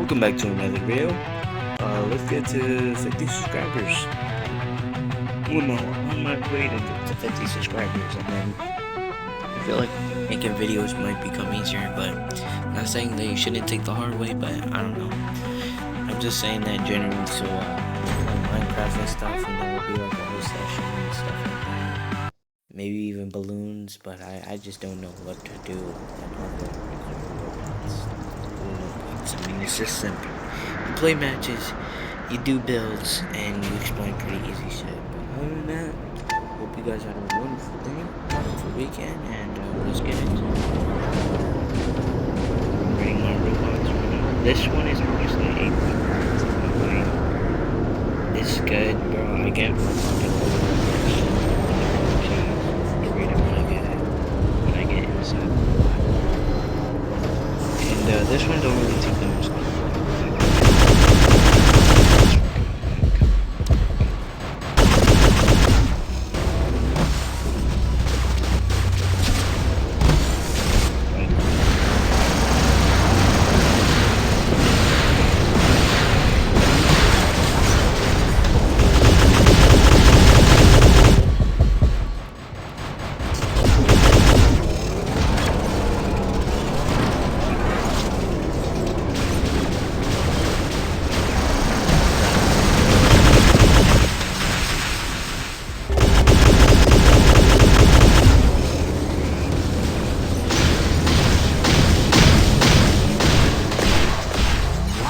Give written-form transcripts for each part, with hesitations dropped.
Welcome back to another video. Let's get to 50 subscribers. Well, no, I'm not waiting to 50 subscribers, and then I feel like making videos might become easier, but I'm not saying that you shouldn't take the hard way, but I don't know. I'm just saying that generally, so play Minecraft and stuff, and there will be like a whole session and stuff like that. Maybe even balloons, but I just don't know what to do on the Roblox. I mean, it's just simple. You play matches, you do builds, and you explain pretty easy shit. But other than that, hope you guys had a wonderful day, wonderful weekend, and let's get into it. I'm reading my robots right now. This one is honestly 8.5. It's good, bro. I get my fucking when I get inside. And this one don't really take that much time.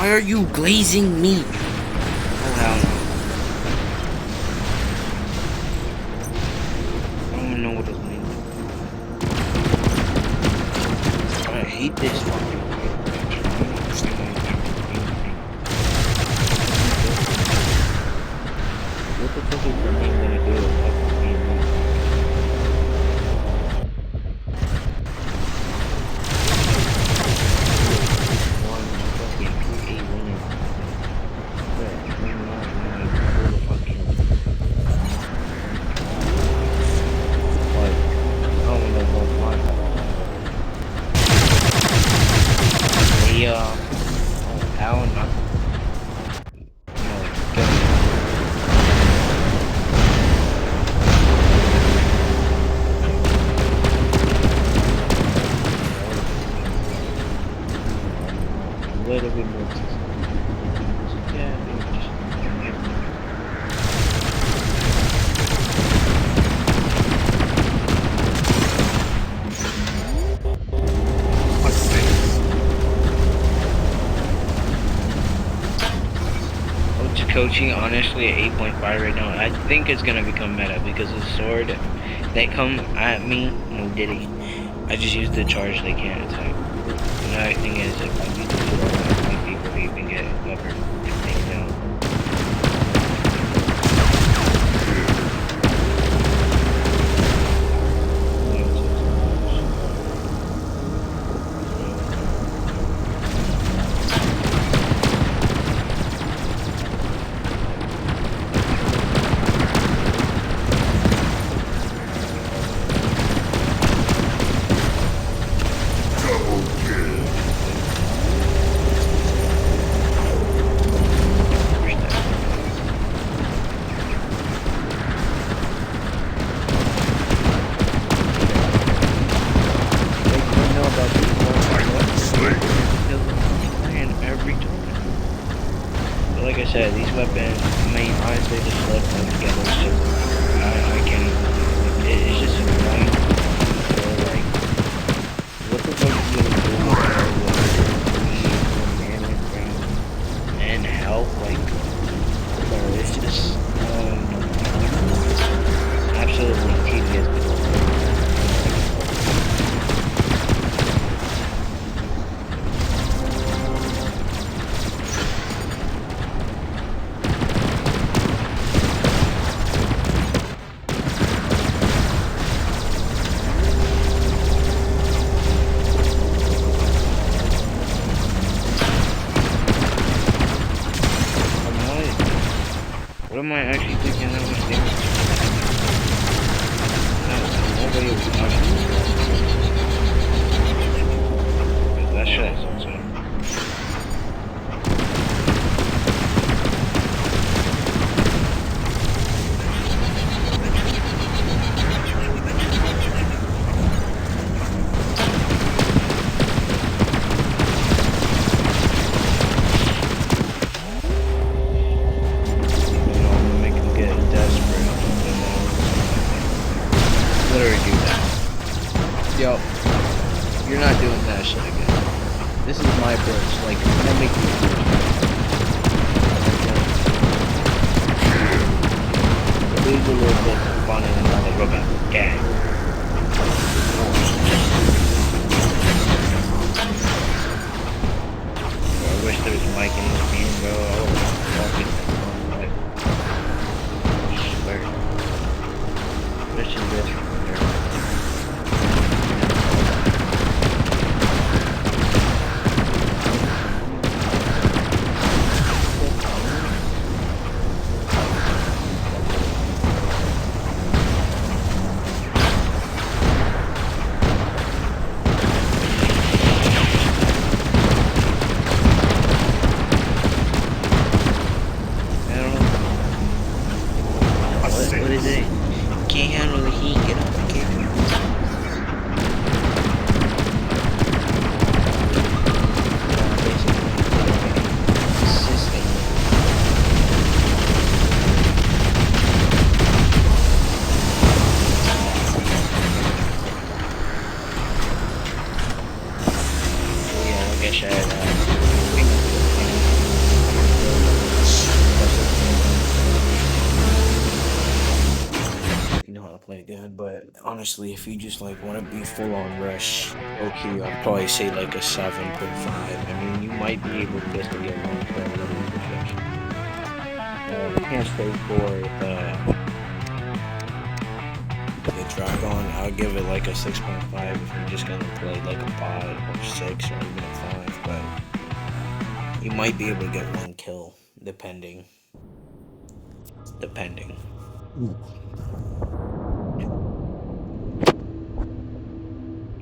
Why are you glazing me? Oh hell no. I don't even know what it means. I hate this fucking what the fuck is the name gonna do? I don't know. A little bit more. Yeah, coaching honestly at 8.5 right now. I think it's gonna become meta because the sword they come at me, no diddy. I just use the charge, they can't attack. Another thing is if I use the sword, people you can get covered and take down. Like I said, these weapons, I mean, honestly, just love them together. So I can, it's just annoying. So, like, what the fuck is gonna do and help? Like, bro, it's just, absolutely tedious. What am I actually thinking that was damage? Nobody was watching. That shit is insane. because like that makes me lose a little bit of fun and then they go back. Yeah. I wish there was a mic in this game, bro. I would fucking this is this from here. What is it? Can't handle the heat, get off the camera. Yeah, I guess I had know how to play good, but honestly, if you just like want to be full on rush, okay, I'd probably say like a 7.5. I mean, you might be able to get a long for a little bit. I can't stay for the Dragon. I'll give it like a 6.5 if you're just gonna play like a 5 or 6 or even a 5, but you might be able to get one kill depending.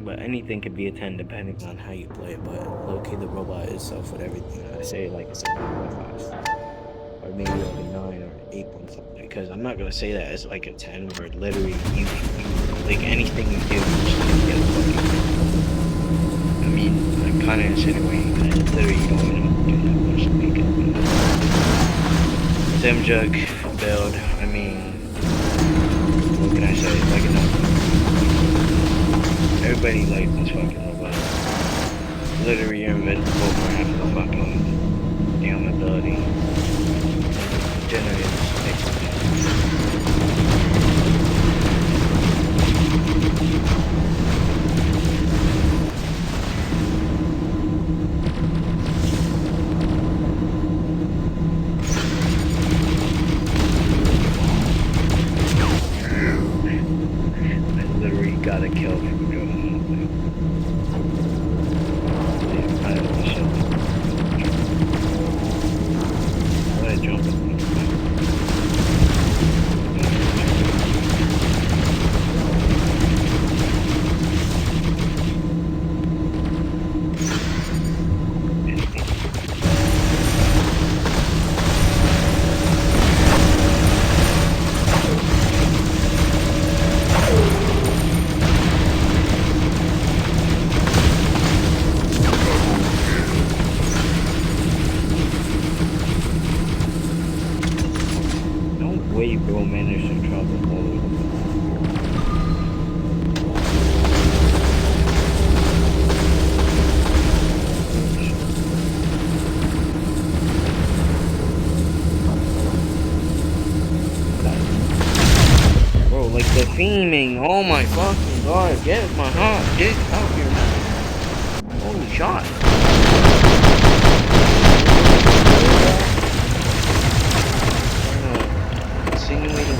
But anything could be a 10 depending on how you play it. But low-key, the robot itself with everything, I say like it's a 9.5. Or maybe like a 9 or 8 point something. Because I'm not going to say that as like a 10 where literally you like anything you do, you just get a fucking. I mean, I'm kind of insinuating that literally you don't even do that much to make it. Sim jug build, I mean, what can I say? Like enough. Everybody likes this fucking robot. Literally, you're invincible for half of the fucking damn ability. Generators takes I literally got a kill from doing that. What a jump. Way bro managed to travel all over the world. Bro, like the theming, oh my fucking god, get my heart, get out here, man. Holy shot. Insinuating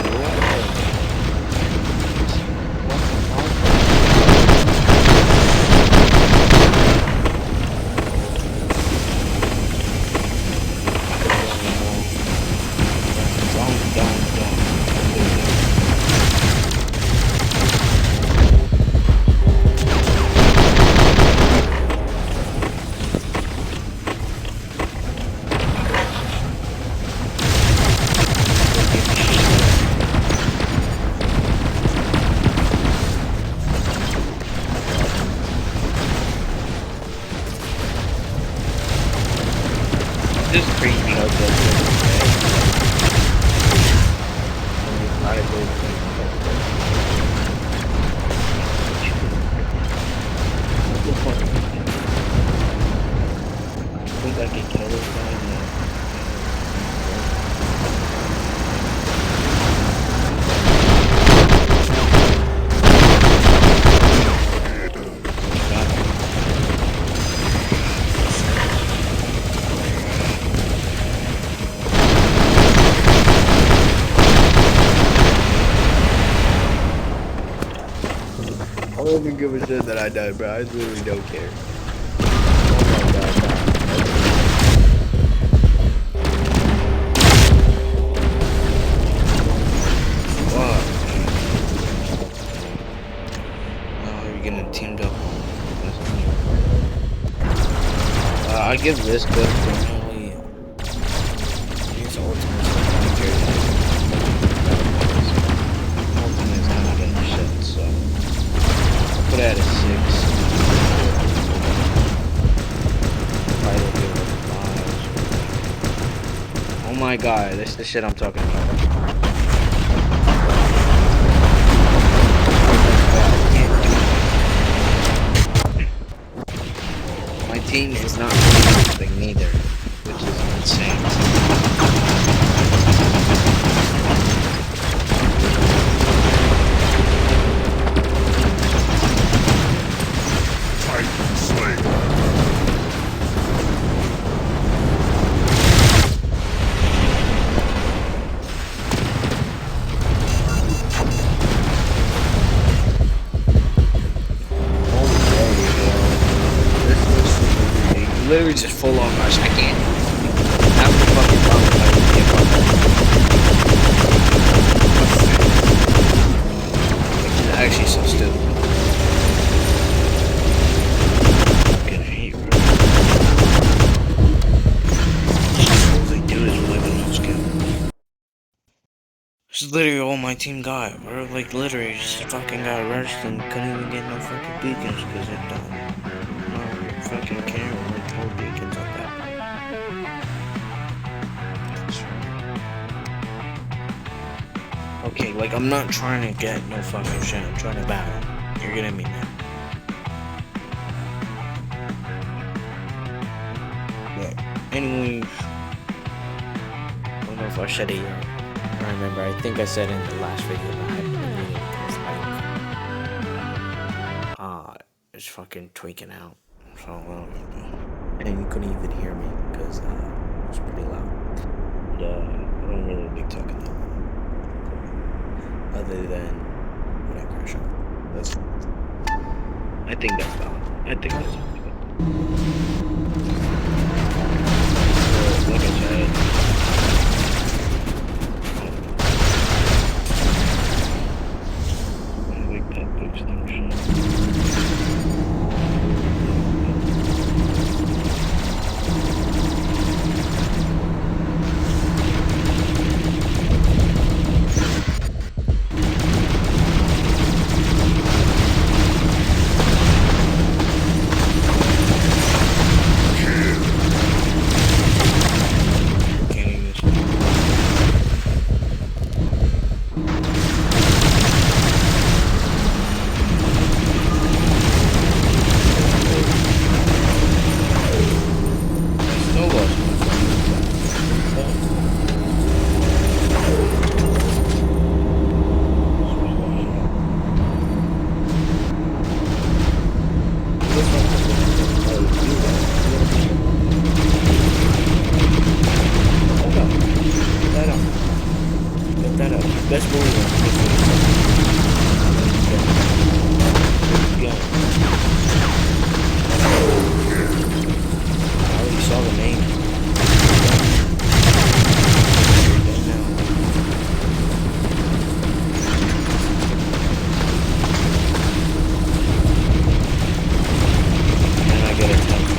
just crazy how good think I can kill this guy? I don't even give a shit that I died, bro. I literally don't care. Oh my god, wow. Oh, you're getting teamed up. I give this good definitely. Use ultimate. Ultimate is kind of getting shit, so. Put it at a 6. Probably will give it a 5. Oh my god, this is the shit I'm talking about. My team is not doing anything neither, which is insane. Literally just full on rush. I can't have the fucking problem if I would get fucked up. It's actually so stupid. Fucking hate, bro. All they do is live in those kills. This is literally all my team got, bro. Like, literally just fucking got rushed and couldn't even get no fucking beacons because it died. No fucking care like no beacons on that. Okay, like I'm not trying to get no fucking shit. I'm trying to battle. You're getting me now. But anyways, I don't know if I said it yet. I remember. I think I said in the last video that I had it's fucking tweaking out. So and you couldn't even hear me because it was pretty loud. And I don't really be talking that other than when I crash out. That's I think that's valid. I think that's good. So, like I said, I like that boost function. Best movie I already saw the name. And I get a text.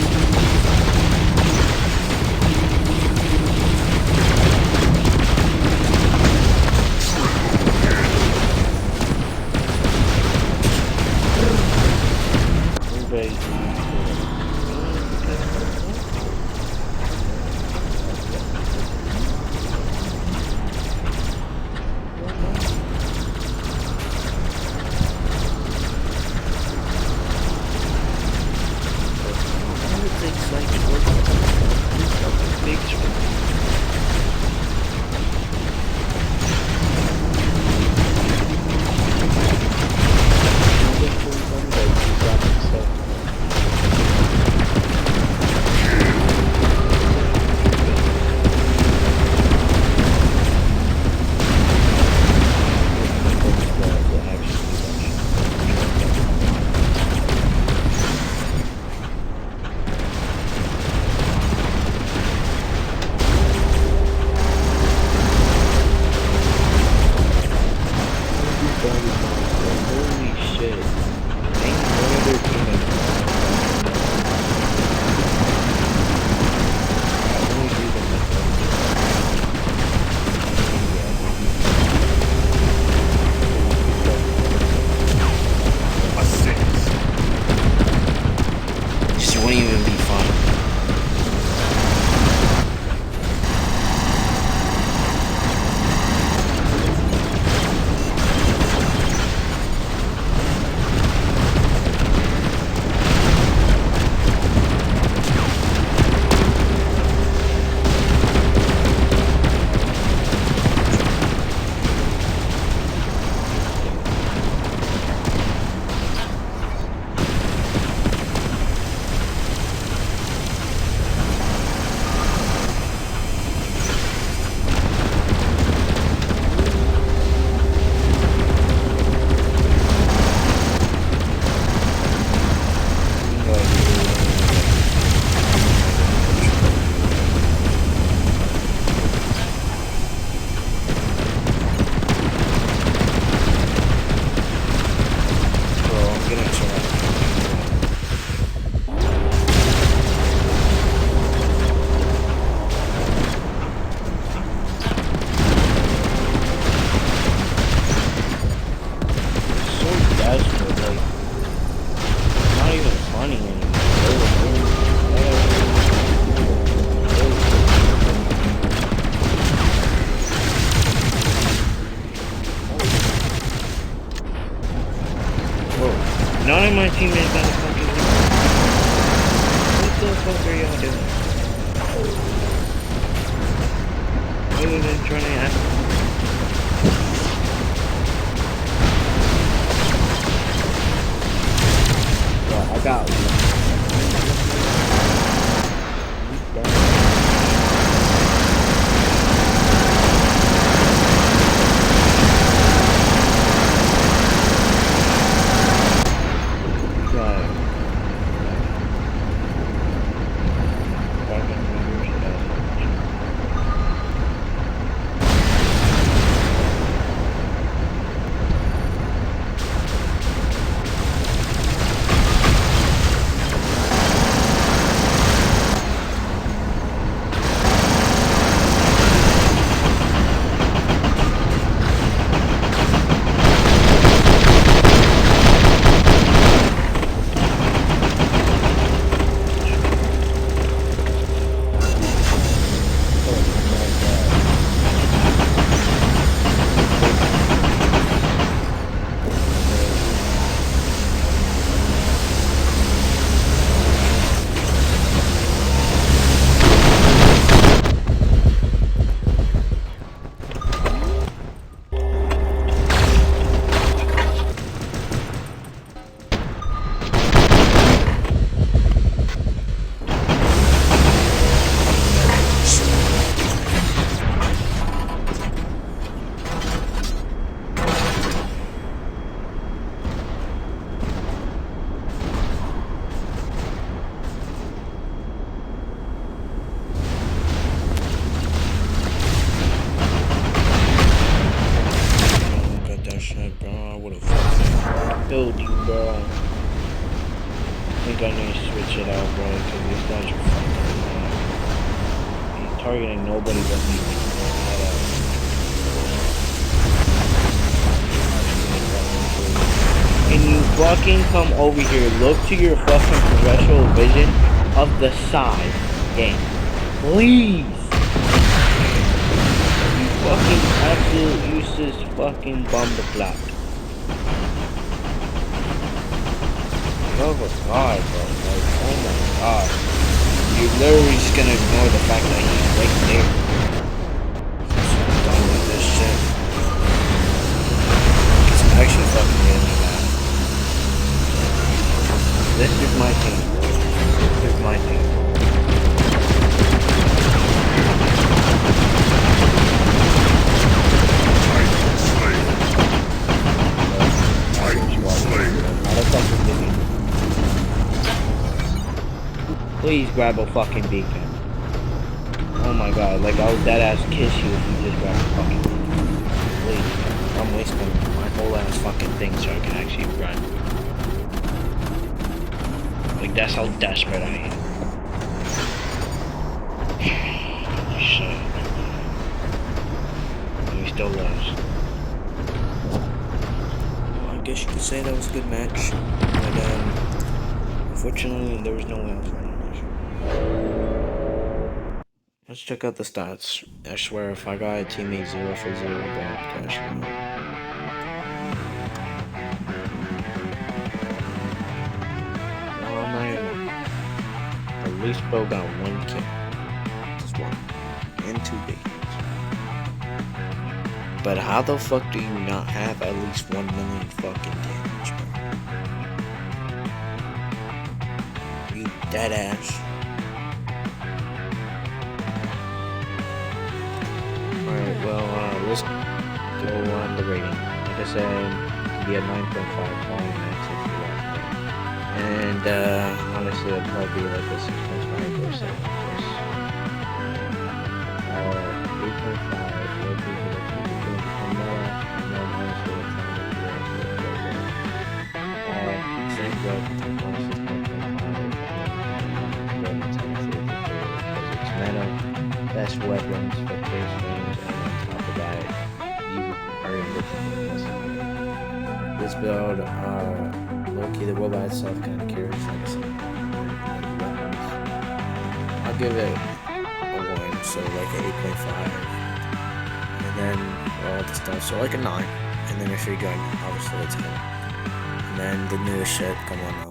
even trying to ask. Well, I got one. Bro, I would have fucking killed you, bro. I think I need to switch it out, bro, because these guys are fucking annoying. He's targeting nobody but me. Can you fucking come over here? Look to your fucking peripheral vision of the side, game. Please! You fucking absolute useless fucking bumbleclap. Oh my god, bro. Like, oh my god. You're literally just gonna ignore the fact that he's right there. I'm done with this shit. It's actually fucking getting me mad. This is my team. This is my team. Please grab a fucking beacon. Oh my god, like I would dead ass kiss you if you just grab a fucking beacon. Please. I'm wasting my whole ass fucking thing so I can actually run. Like that's how desperate I am. Shit. And he still lost. Well, I guess you could say that was a good match. But unfortunately there was no way else running. Let's check out the stats. I swear if I got a teammate 0 for 0, then cash out. Well, I'm not even. At least Bo got 1 kill. Just 1. And 2 beacons. But how the fuck do you not have at least 1 million fucking damage, bro? You dead ass. Alright, well, let's go on the rating. Like I said, it can be a 9.5 volume max if you want. And, honestly, it'd probably be like a 6.5 or 7. 8.5 will be for the people from there, and then honestly, it's not going to be same good, honestly, 9.5, because it's meta, best weapons for close range, and on top of that, you are in this build, low-key, the robot itself kind of carries, like I said, I'll give it a 1, so like an 8.5, and then all the stuff, so like a 9, and then if you're good, obviously it's 10, and then the newest shit, come on now.